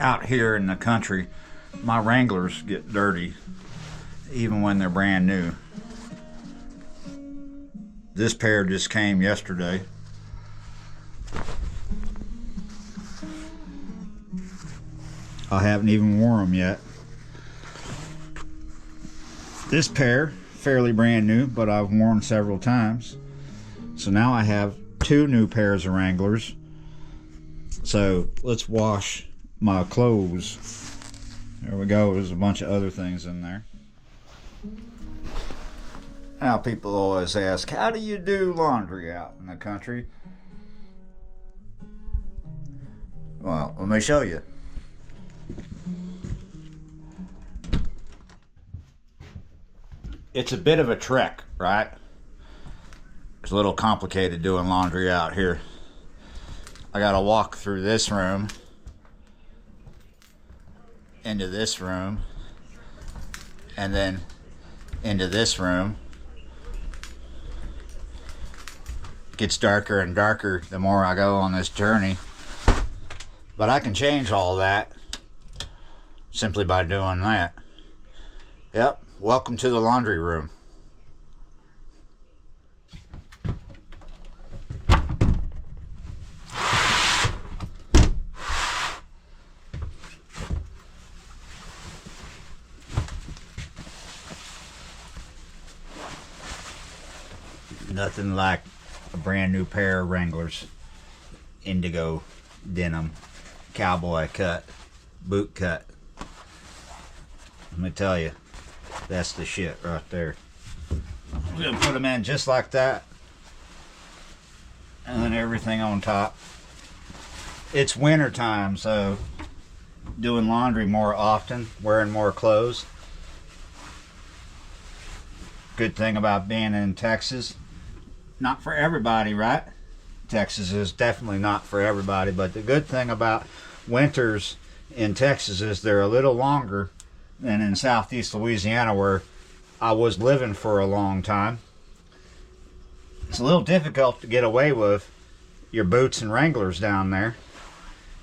out here in the country, my Wranglers get dirty even when they're brand new. This pair just came yesterday. I haven't even worn them yet. This pair, fairly brand new, but I've worn several times. So now I have two new pairs of Wranglers. So let's wash my clothes. There we go. There's a bunch of other things in there. Now people always ask, how do you do laundry out in the country? Well, let me show you. It's a bit of a trek, right? It's a little complicated doing laundry out here. I gotta walk through this room, into this room, and then into this room. It gets darker and darker the more I go on this journey. But I can change all that simply by doing that. Yep, welcome to the laundry room. Nothing like a brand new pair of Wranglers. Indigo denim, cowboy cut, boot cut. Let me tell you, that's the shit right there. I'm gonna put them in just like that, and then everything on top. It's winter time, so doing laundry more often, wearing more clothes. Good thing about being in Texas, not for everybody, right? Texas is definitely not for everybody, but the good thing about winters in Texas is they're a little longer than in southeast Louisiana, where I was living for a long time. It's a little difficult to get away with your boots and Wranglers down there.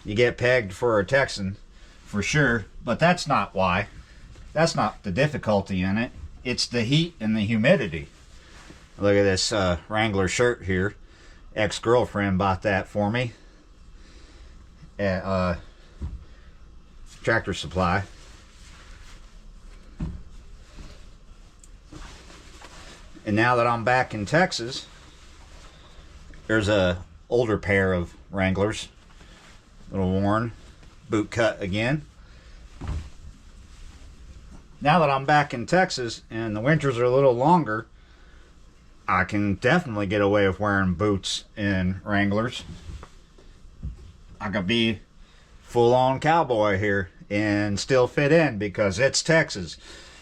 You get pegged for a Texan for sure, but that's not why. That's not the difficulty in it. It's the heat and the humidity. Look at this Wrangler shirt here. Ex-girlfriend bought that for me at Tractor Supply. And now that I'm back in Texas, there's a older pair of Wranglers, a little worn, boot cut again. Now that I'm back in Texas and the winters are a little longer, I can definitely get away with wearing boots and Wranglers. I could be full-on cowboy here and still fit in because it's Texas.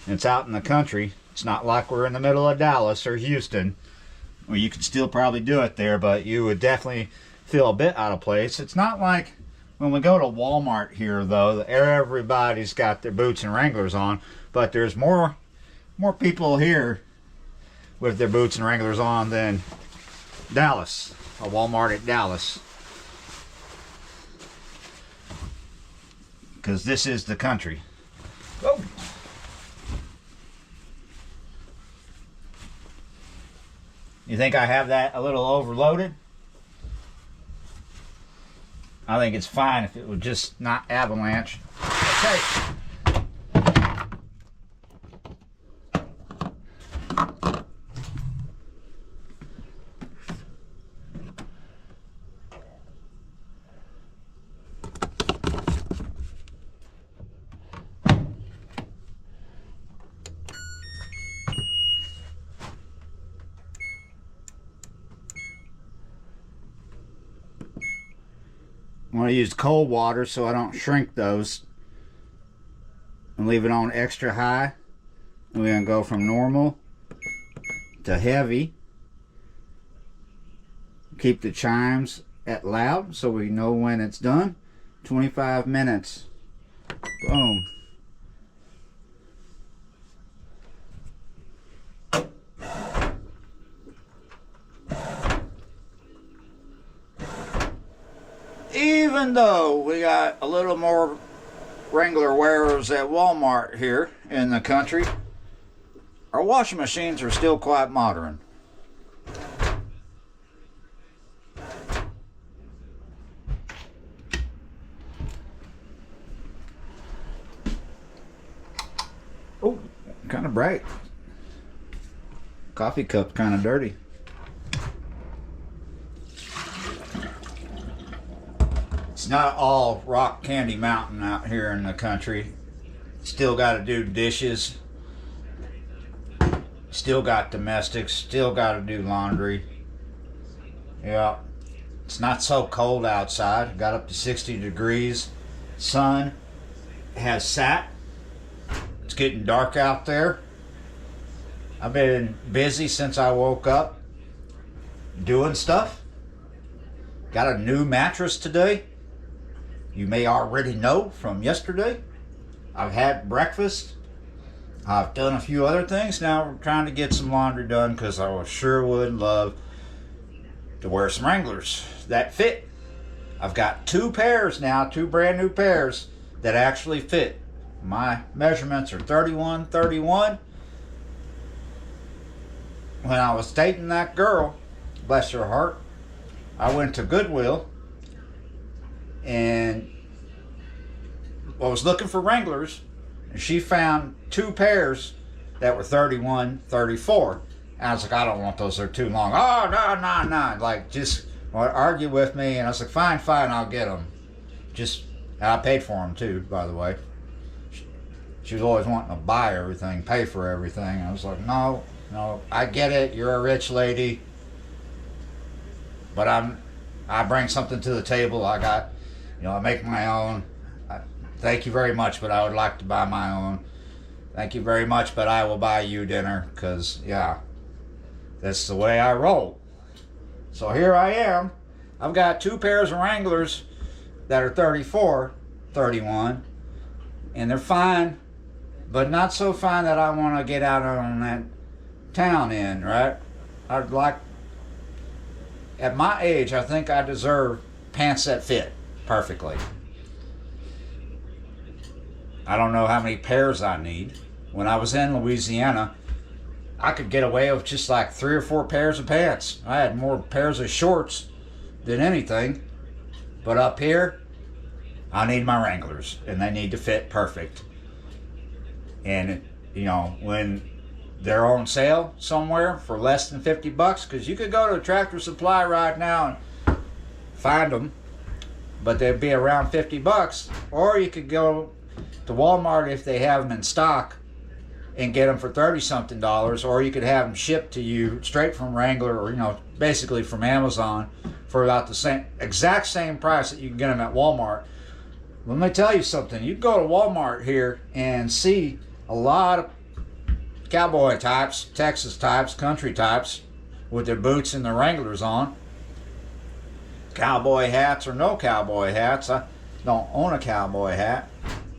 It's out in the country. It's not like we're in the middle of Dallas or Houston. Well, you could still probably do it there, but you would definitely feel a bit out of place. It's not like when we go to Walmart here, though, everybody's got their boots and Wranglers on, but there's more people here with their boots and Wranglers on than Dallas, a Walmart at Dallas. Because this is the country. Oh. You think I have that a little overloaded? I think it's fine if it would just not avalanche. Okay. I'm going to use cold water so I don't shrink those, and leave it on extra high. And we're going to go from normal to heavy. Keep the chimes at loud so we know when it's done. 25 minutes. Boom. Even though we got a little more Wrangler wearers at Walmart here in the country, our washing machines are still quite modern. Oh, kind of bright. Coffee cup kind of dirty. It's not all rock candy mountain out here in the country. Still got to do dishes. Still got domestics. Still got to do laundry. Yeah. It's not so cold outside. Got up to 60 degrees. Sun has sat. It's getting dark out there. I've been busy since I woke up doing stuff. Got a new mattress today. You may already know from yesterday. I've had breakfast. I've done a few other things. Now we're trying to get some laundry done because I sure would love to wear some Wranglers that fit. I've got two pairs now, two brand new pairs that actually fit. My measurements are 31, 31. When I was dating that girl, bless her heart, I went to Goodwill and I was looking for Wranglers, and she found two pairs that were 31, 34. And I was like, I don't want those, they're too long. Oh, no. Like, just argue with me. And I was like, fine, I'll get them. And I paid for them too, by the way. She was always wanting to buy everything, pay for everything. I was like, no, I get it. You're a rich lady. But I bring something to the table. I make my own. Thank you very much, but I would like to buy my own. Thank you very much, but I will buy you dinner, because, yeah, that's the way I roll. So here I am. I've got two pairs of Wranglers that are 34, 31, and they're fine, but not so fine that I want to get out on that town end, right? I'd like, at my age, I think I deserve pants that fit perfectly. I don't know how many pairs I need. When I was in Louisiana, I could get away with just like 3 or 4 pairs of pants. I had more pairs of shorts than anything. But up here, I need my Wranglers, and they need to fit perfect. And, when they're on sale somewhere for less than $50, because you could go to a Tractor Supply right now and find them, but they'd be around $50. Or you could go to Walmart if they have them in stock and get them for $30-something, or you could have them shipped to you straight from Wrangler, or basically from Amazon, for about the exact same price that you can get them at Walmart. Let me tell you something. You go to Walmart here and see a lot of cowboy types, Texas types, country types with their boots and their Wranglers on. Cowboy hats or no cowboy hats. I don't own a cowboy hat.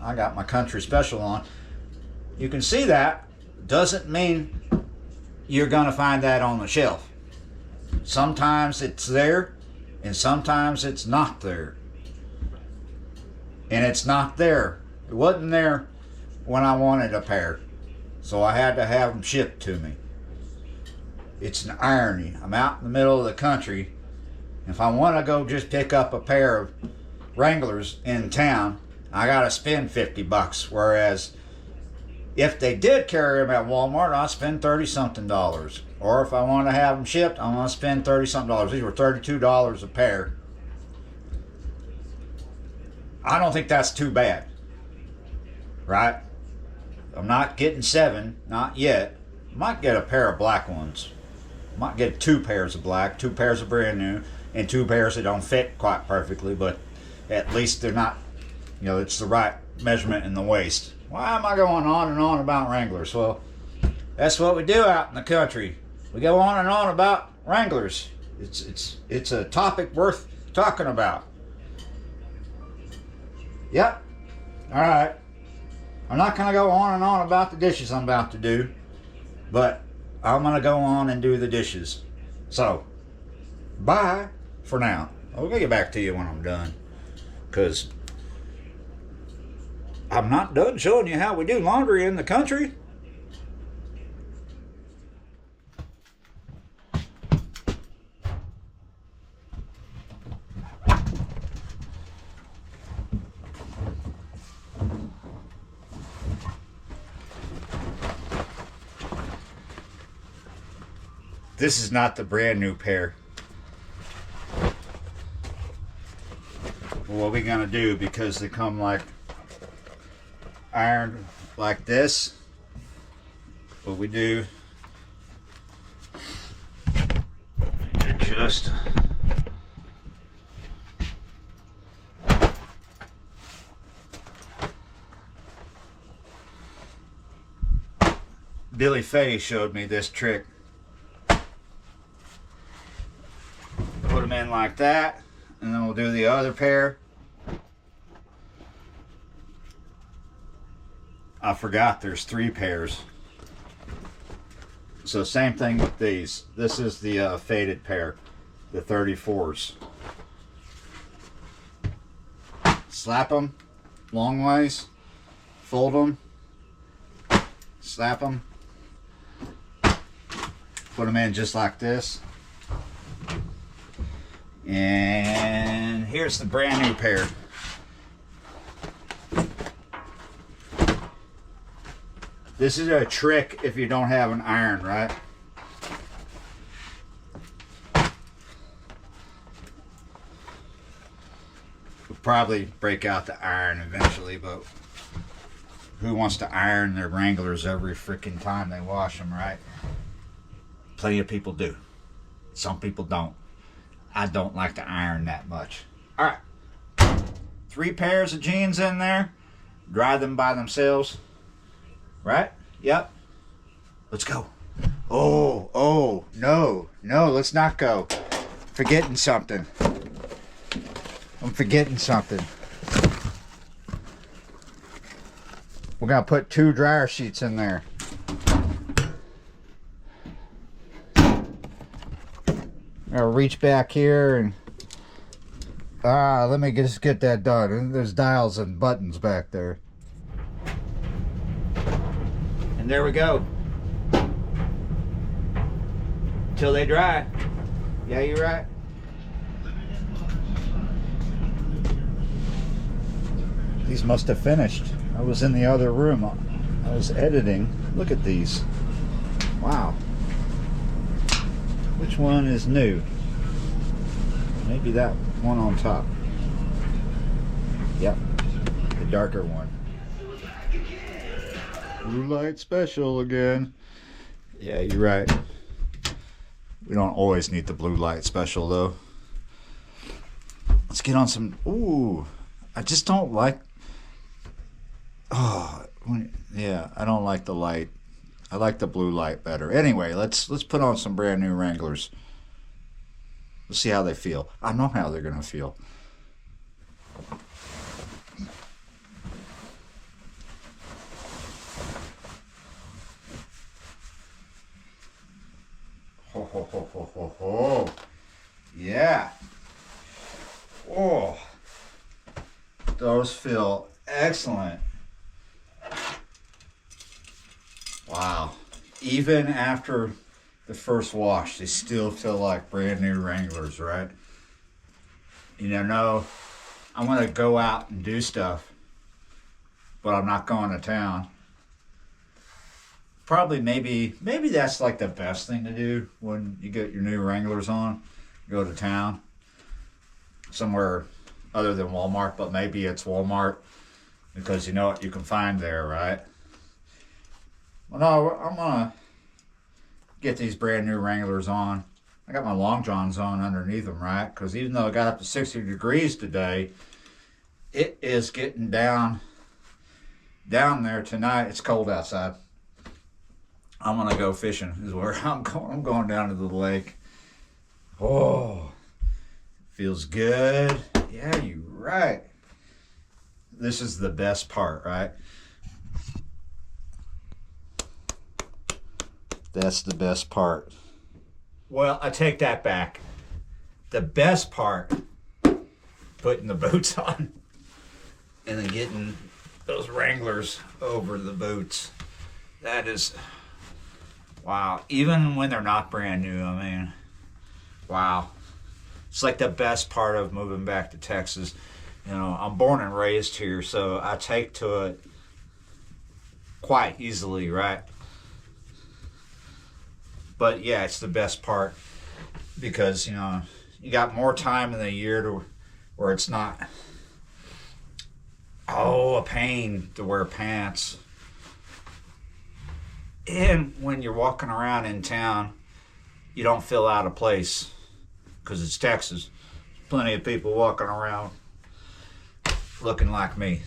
I got my country special on. You can see that. Doesn't mean you're going to find that on the shelf. Sometimes it's there, and sometimes it's not there. And it's not there. It wasn't there when I wanted a pair, so I had to have them shipped to me. It's an irony. I'm out in the middle of the country. If I want to go just pick up a pair of Wranglers in town, I gotta spend $50. Whereas if they did carry them at Walmart, I'll spend $30-something. Or if I want to have them shipped, I'm gonna spend $30-something. These were $32 a pair. I don't think that's too bad, right? I'm not getting 7, not yet. Might get a pair of black ones. Might get 2 pairs of black, 2 pairs of brand new, and 2 pairs that don't fit quite perfectly, but at least they're not, it's the right measurement in the waist. Why am I going on and on about Wranglers? Well, that's what we do out in the country. We go on and on about Wranglers. It's a topic worth talking about. Yep. All right. I'm not going to go on and on about the dishes I'm about to do, but I'm going to go on and do the dishes. So, bye for now. I'll get back to you when I'm done, because I'm not done showing you how we do laundry in the country. This is not the brand new pair. What we gonna do, because they come like ironed like this, what we do, just Billy Fay showed me this trick. Put them in like that, and then we'll do the other pair. I forgot there's 3 pairs. So same thing with these. This is the faded pair, the 34s. Slap them long ways, fold them, slap them, put them in just like this. And here's the brand new pair. This is a trick if you don't have an iron, right? We'll probably break out the iron eventually, but who wants to iron their Wranglers every freaking time they wash them, right? Plenty of people do. Some people don't. I don't like to iron that much. All right. 3 pairs of jeans in there. Dry them by themselves. Right? Yep. Let's go. Oh, no, let's not go. Forgetting something. I'm forgetting something. We're going to put 2 dryer sheets in there. I'll reach back here and let me just get that done. There's dials and buttons back there. And there we go. Till they dry. Yeah, you're right. These must have finished. I was in the other room. I was editing. Look at these. Wow. Which one is new? Maybe that one on top. Yep, the darker one. Blue light special again. Yeah, you're right. We don't always need the blue light special though. Let's get on some. Ooh, I just don't like. Oh, yeah, I don't like the light. I like the blue light better. Anyway, let's put on some brand new Wranglers. Let's see how they feel. I know how they're gonna feel. Ho ho ho ho ho ho. Yeah. Oh, those feel excellent. Wow. Even after the first wash, they still feel like brand new Wranglers, right? You know, no, I want to go out and do stuff, but I'm not going to town. Probably maybe that's like the best thing to do when you get your new Wranglers on. Go to town. Somewhere other than Walmart, but maybe it's Walmart because you know what you can find there, right? Well, no, I'm gonna get these brand new Wranglers on. I got my long johns on underneath them, right? Because even though it got up to 60 degrees today, it is getting down there tonight. It's cold outside. I'm gonna go fishing is where I'm going. I'm going down to the lake. Oh, feels good. Yeah, you're right. This is the best part, right? That's the best part. Well, I take that back. The best part, putting the boots on and then getting those Wranglers over the boots. That is, wow. Even when they're not brand new, I mean, wow. It's like the best part of moving back to Texas. You know, I'm born and raised here, so I take to it quite easily, right? But yeah, it's the best part because, you know, you got more time in the year to where it's not, oh, a pain to wear pants. And when you're walking around in town, you don't feel out of place because it's Texas. There's plenty of people walking around looking like me.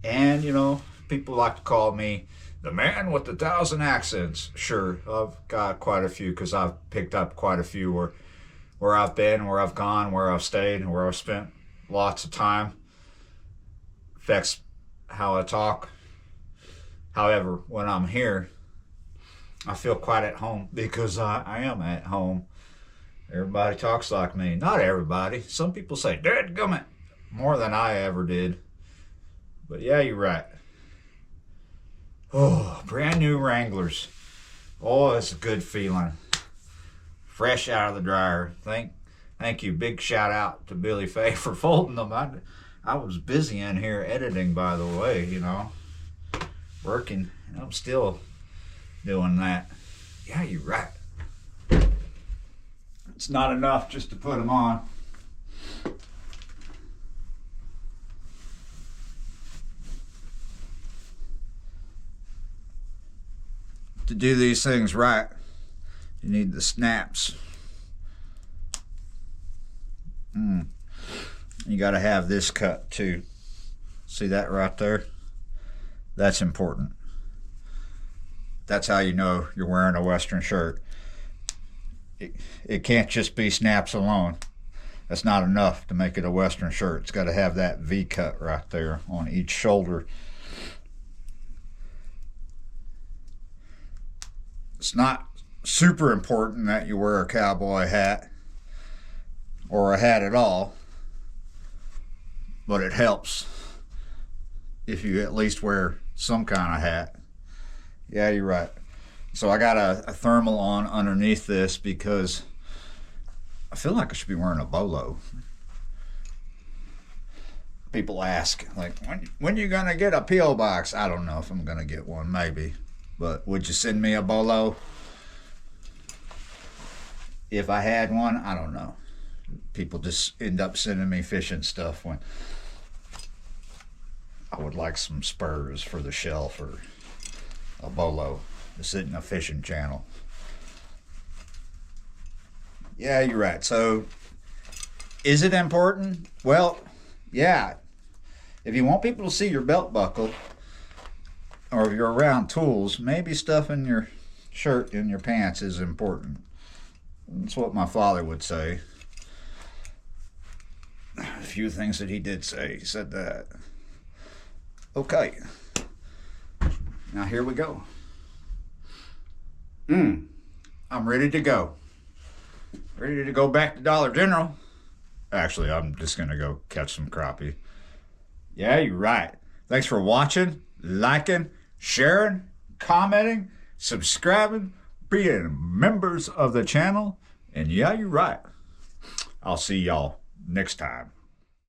And, you know, people like to call me the man with 1,000 accents. Sure, I've got quite a few because I've picked up quite a few where I've been, where I've gone, where I've stayed, and where I've spent lots of time. Affects how I talk. However, when I'm here, I feel quite at home because I am at home. Everybody talks like me. Not everybody. Some people say, dadgummit, more than I ever did. But yeah, you're right. Oh, brand new Wranglers. Oh, it's a good feeling. Fresh out of the dryer. Thank you. Big shout out to Billy Faye for folding them. I was busy in here editing, by the way, you know. Working. I'm still doing that. Yeah, you're right. It's not enough just to put them on. To do these things right, you need the snaps. You got to have this cut too. See that right there? That's important. That's how you know you're wearing a Western shirt. It can't just be snaps alone. That's not enough to make it a Western shirt. It's got to have that V cut right there on each shoulder. It's not super important that you wear a cowboy hat or a hat at all, but it helps if you at least wear some kind of hat. Yeah, you're right. So I got a thermal on underneath this because I feel like I should be wearing a bolo. People ask, like, when you gonna get a P.O. box? I don't know if I'm gonna get one, maybe. But would you send me a bolo? If I had one, I don't know. People just end up sending me fishing stuff when I would like some spurs for the shelf or a bolo to sit in a fishing channel. Yeah, you're right. So, is it important? Well, yeah. If you want people to see your belt buckle, or if you're around tools, maybe stuff in your shirt and your pants is important. That's what my father would say. A few things that he did say. He said that. Okay. Now here we go. I'm ready to go. Ready to go back to Dollar General. Actually, I'm just going to go catch some crappie. Yeah, you're right. Thanks for watching, liking, sharing, commenting, subscribing, being members of the channel. And yeah, you're right. I'll see y'all next time.